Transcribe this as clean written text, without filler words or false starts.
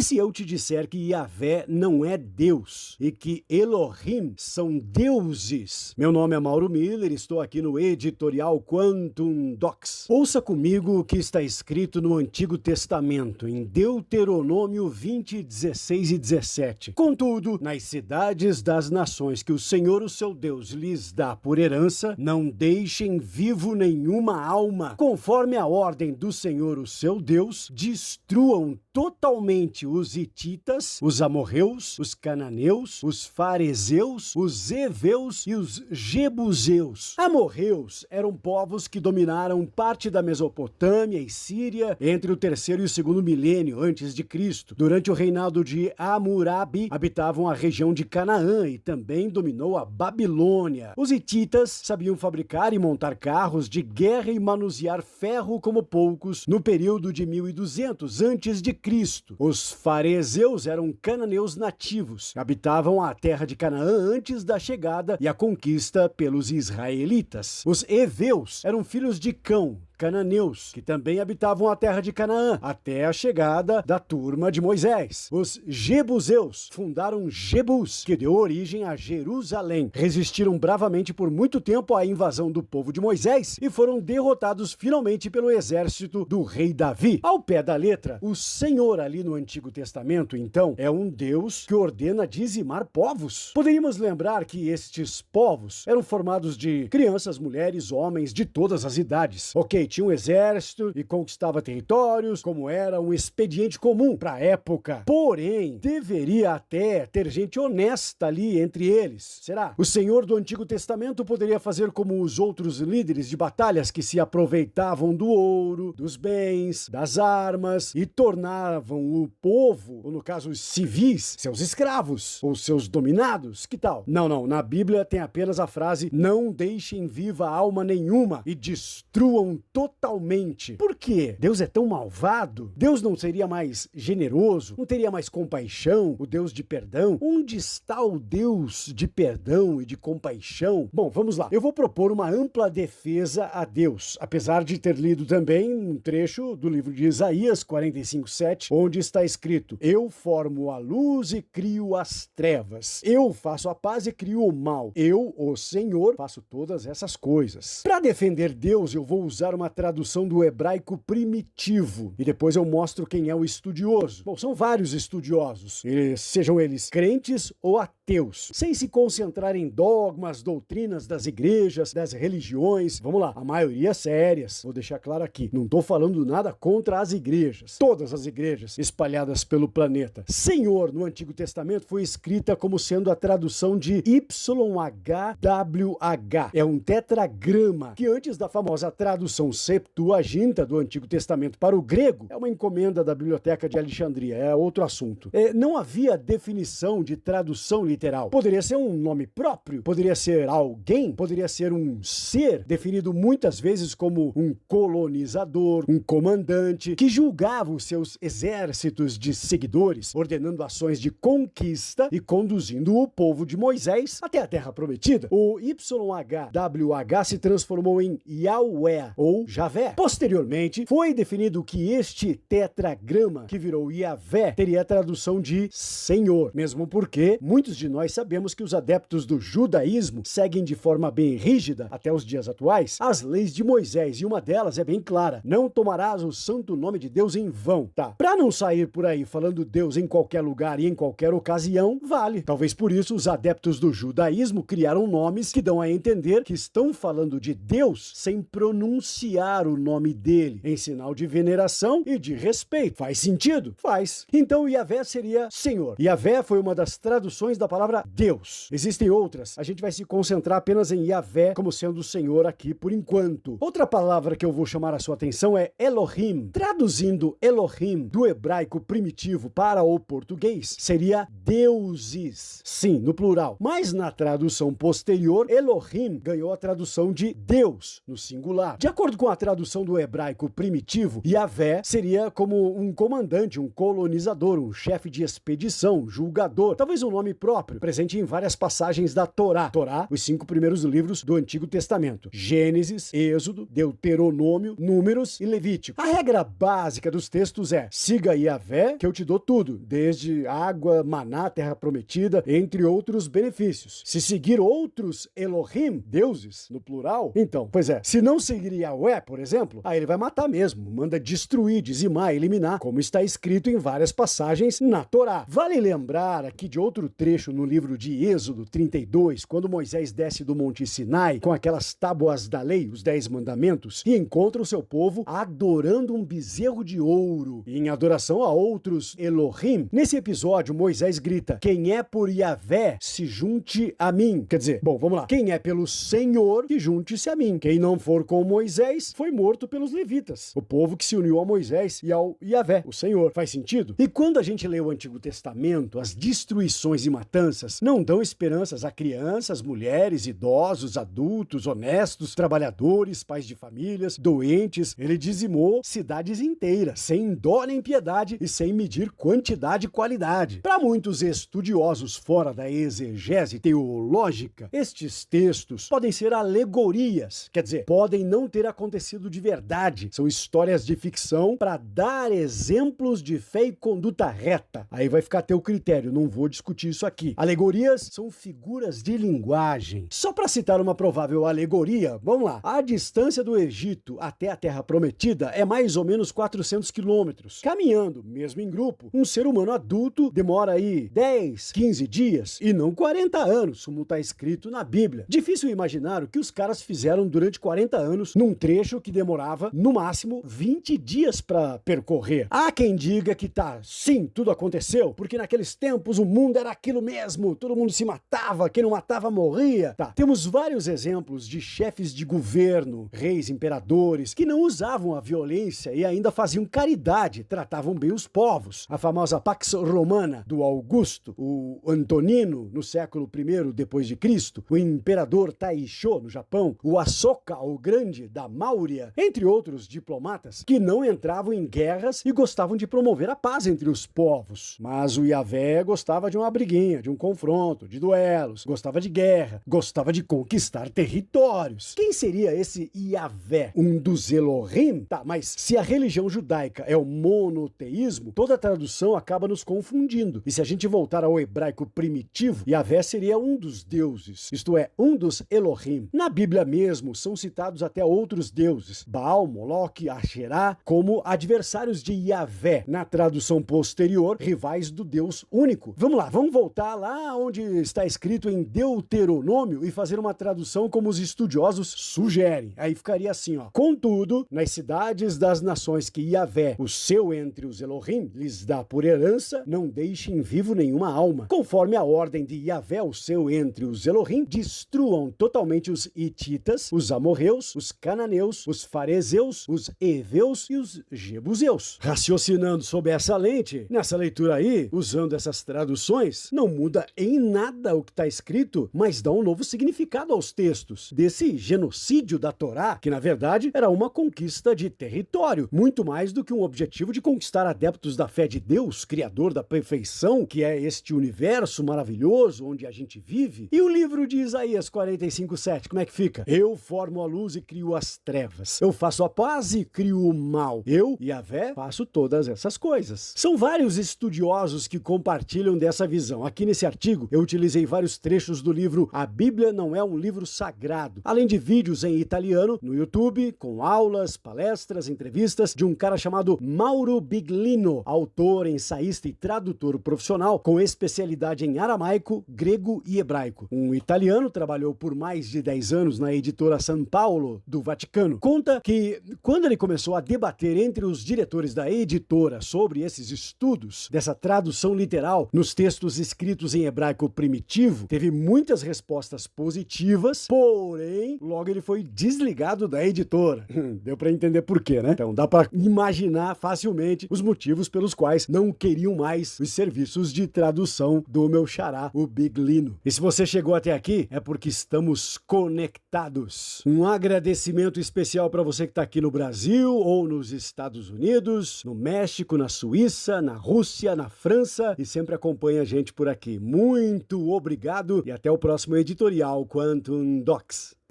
se eu te disser que Yahvé não é Deus e que Elohim são deuses? Meu nome é Mauro Miller, estou aqui no editorial Quantum Docs. Ouça comigo o que está escrito no Antigo Testamento, em Deuteronômio 20, 16 e 17. Contudo, nas cidades das nações que o Senhor, o seu Deus, lhes dá por herança, não deixem vivo nenhuma alma. Conforme a ordem do Senhor, o seu Deus, destruam totalmente os hititas, os amorreus, os cananeus, os fariseus, os heveus e os jebuseus. Amorreus eram povos que dominaram parte da Mesopotâmia e Síria entre o terceiro e o segundo milênio antes de Cristo. Durante o reinado de Hammurabi, habitavam a região de Canaã e também dominou a Babilônia. Os hititas sabiam fabricar e montar carros de guerra e manusear ferro como poucos no período de 1200 antes de Cristo. Os fariseus eram cananeus nativos, habitavam a terra de Canaã antes da chegada e a conquista pelos israelitas. Os heveus eram filhos de Cão, cananeus, que também habitavam a terra de Canaã, até a chegada da turma de Moisés. Os jebuseus fundaram Jebus, que deu origem a Jerusalém. Resistiram bravamente por muito tempo à invasão do povo de Moisés e foram derrotados finalmente pelo exército do rei Davi. Ao pé da letra, o Senhor ali no Antigo Testamento, então, é um Deus que ordena dizimar povos. Poderíamos lembrar que estes povos eram formados de crianças, mulheres, homens de todas as idades. Ok, tinha um exército e conquistava territórios, como era um expediente comum para a época. Porém, deveria até ter gente honesta ali entre eles. Será? O Senhor do Antigo Testamento poderia fazer como os outros líderes de batalhas que se aproveitavam do ouro, dos bens, das armas e tornavam o povo, ou no caso os civis, seus escravos ou seus dominados. Que tal? Não. Na Bíblia tem apenas a frase: não deixem viva alma nenhuma e destruam totalmente. Por quê? Deus é tão malvado? Deus não seria mais generoso? Não teria mais compaixão? O Deus de perdão? Onde está o Deus de perdão e de compaixão? Bom, vamos lá. Eu vou propor uma ampla defesa a Deus, apesar de ter lido também um trecho do livro de Isaías 45:7, onde está escrito: eu formo a luz e crio as trevas. Eu faço a paz e crio o mal. Eu, o Senhor, faço todas essas coisas. Para defender Deus, eu vou usar uma tradução do hebraico primitivo e depois eu mostro quem é o estudioso. Bom, são vários estudiosos, sejam eles crentes ou ateus, sem se concentrar em dogmas, doutrinas das igrejas, das religiões. Vamos lá, a maioria sérias. Vou deixar claro aqui, não estou falando nada contra as igrejas. Todas as igrejas espalhadas pelo planeta. Senhor, no Antigo Testamento, foi escrita como sendo a tradução de YHWH. É um tetragrama, que antes da famosa tradução Septuaginta do Antigo Testamento para o grego, é uma encomenda da Biblioteca de Alexandria, é outro assunto. Não havia definição de tradução literal. Poderia ser um nome próprio, poderia ser alguém, poderia ser um ser, definido muitas vezes como um colonizador, um comandante, que julgava os seus exércitos de seguidores, ordenando ações de conquista e conduzindo o povo de Moisés até a Terra Prometida. O YHWH se transformou em Yahweh, ou Javé. Posteriormente, foi definido que este tetragrama, que virou Yahvé, teria a tradução de Senhor, mesmo porque muitos de nós sabemos que os adeptos do judaísmo seguem de forma bem rígida, até os dias atuais, as leis de Moisés, e uma delas é bem clara: não tomarás o santo nome de Deus em vão. Tá, pra não sair por aí falando Deus em qualquer lugar e em qualquer ocasião, vale. Talvez por isso os adeptos do judaísmo criaram nomes que dão a entender que estão falando de Deus sem pronunciar o nome dele, em sinal de veneração e de respeito. Faz sentido? Faz. Então Yahvé seria Senhor. Yahvé foi uma das traduções da palavra Deus. Existem outras. A gente vai se concentrar apenas em Yahvé como sendo o Senhor aqui por enquanto. Outra palavra que eu vou chamar a sua atenção é Elohim. Traduzindo Elohim do hebraico primitivo para o português, seria deuses. Sim, no plural. Mas na tradução posterior, Elohim ganhou a tradução de Deus, no singular. De acordo com a tradução do hebraico primitivo, Yavé seria como um comandante, um colonizador, um chefe de expedição, julgador, talvez um nome próprio, presente em várias passagens da Torá. Torá, os 5 primeiros livros do Antigo Testamento: Gênesis, Êxodo, Deuteronômio, Números e Levítico. A regra básica dos textos é: siga Yavé, que eu te dou tudo, desde água, maná, terra prometida, entre outros benefícios. Se seguir outros Elohim, deuses, no plural, então, pois é, se não seguir Yahweh, por exemplo, aí ele vai matar mesmo, manda destruir, dizimar, eliminar, como está escrito em várias passagens na Torá. Vale lembrar aqui de outro trecho no livro de Êxodo 32, quando Moisés desce do Monte Sinai com aquelas tábuas da lei, os 10 mandamentos, e encontra o seu povo adorando um bezerro de ouro, em adoração a outros Elohim. Nesse episódio, Moisés grita: quem é por Yavé, se junte a mim. Quer dizer, bom, vamos lá. Quem é pelo Senhor, que junte-se a mim. Quem não for com Moisés, foi morto pelos levitas. O povo que se uniu a Moisés e ao Yavé, o Senhor. Faz sentido? E quando a gente lê o Antigo Testamento, as destruições e matanças não dão esperanças a crianças, mulheres, idosos, adultos, honestos, trabalhadores, pais de famílias, doentes. Ele dizimou cidades inteiras, sem dó nem piedade e sem medir quantidade e qualidade. Para muitos estudiosos fora da exegese teológica, estes textos podem ser alegorias, quer dizer, podem não ter acontecido de verdade. São histórias de ficção para dar exemplos de fé e conduta reta. Aí vai ficar a teu critério, não vou discutir isso aqui. Alegorias são figuras de linguagem. Só para citar uma provável alegoria, vamos lá. A distância do Egito até a Terra Prometida é mais ou menos 400 quilômetros. Caminhando, mesmo em grupo, um ser humano adulto demora aí 10, 15 dias e não 40 anos, como está escrito na Bíblia. Difícil imaginar o que os caras fizeram durante 40 anos num trecho que demorava, no máximo, 20 dias para percorrer. Há quem diga que sim, tudo aconteceu, porque naqueles tempos o mundo era aquilo mesmo, todo mundo se matava, quem não matava morria. Temos vários exemplos de chefes de governo, reis, imperadores, que não usavam a violência e ainda faziam caridade, tratavam bem os povos. A famosa Pax Romana do Augusto, o Antonino no século I depois de Cristo, o imperador Taisho no Japão, o Asoka o Grande da Maurya, entre outros diplomatas que não entravam em guerras e gostavam de promover a paz entre os povos. Mas o Yavé gostava de uma briguinha, de um confronto, de duelos, gostava de guerra, gostava de conquistar territórios. Quem seria esse Yavé? Um dos Elohim? Mas se a religião judaica é o monoteísmo, toda a tradução acaba nos confundindo. E se a gente voltar ao hebraico primitivo, Yavé seria um dos deuses, isto é, um dos Elohim. Na Bíblia mesmo, são citados até outros deuses, Baal, Moloque, Asherá, como adversários de Yavé. Na tradução posterior, rivais do Deus único. Vamos lá, vamos voltar lá onde está escrito em Deuteronômio e fazer uma tradução como os estudiosos sugerem. Aí ficaria assim, ó: contudo, nas cidades das nações que Yavé, o seu entre os Elohim, lhes dá por herança, não deixem vivo nenhuma alma. Conforme a ordem de Yavé, o seu entre os Elohim, destruam totalmente os hititas, os amorreus, os cananeus, os farezeus, os heveus e os jebuseus. Raciocinando sob essa lente, nessa leitura aí, usando essas traduções, não muda em nada o que está escrito, mas dá um novo significado aos textos desse genocídio da Torá, que na verdade era uma conquista de território, muito mais do que um objetivo de conquistar adeptos da fé de Deus, criador da perfeição, que é este universo maravilhoso onde a gente vive. E o livro de Isaías 45:7, como é que fica? Eu formo a luz e crio as trevas. Eu faço a paz e crio o mal. Eu, Yavé, faço todas essas coisas. São vários estudiosos que compartilham dessa visão. Aqui nesse artigo, eu utilizei vários trechos do livro A Bíblia Não É um Livro Sagrado, além de vídeos em italiano no YouTube, com aulas, palestras, entrevistas de um cara chamado Mauro Biglino, autor, ensaísta e tradutor profissional com especialidade em aramaico, grego e hebraico. Um italiano, trabalhou por mais de 10 anos na editora São Paulo do Vaticano. Conta que quando ele começou a debater entre os diretores da editora sobre esses estudos dessa tradução literal nos textos escritos em hebraico primitivo, teve muitas respostas positivas, porém, logo ele foi desligado da editora. Deu pra entender por quê, né? Então dá pra imaginar facilmente os motivos pelos quais não queriam mais os serviços de tradução do meu xará, o Biglino. E se você chegou até aqui, é porque estamos conectados. Um agradecimento especial especial para você que está aqui no Brasil ou nos Estados Unidos, no México, na Suíça, na Rússia, na França e sempre acompanha a gente por aqui. Muito obrigado e até o próximo editorial Quantum Docs.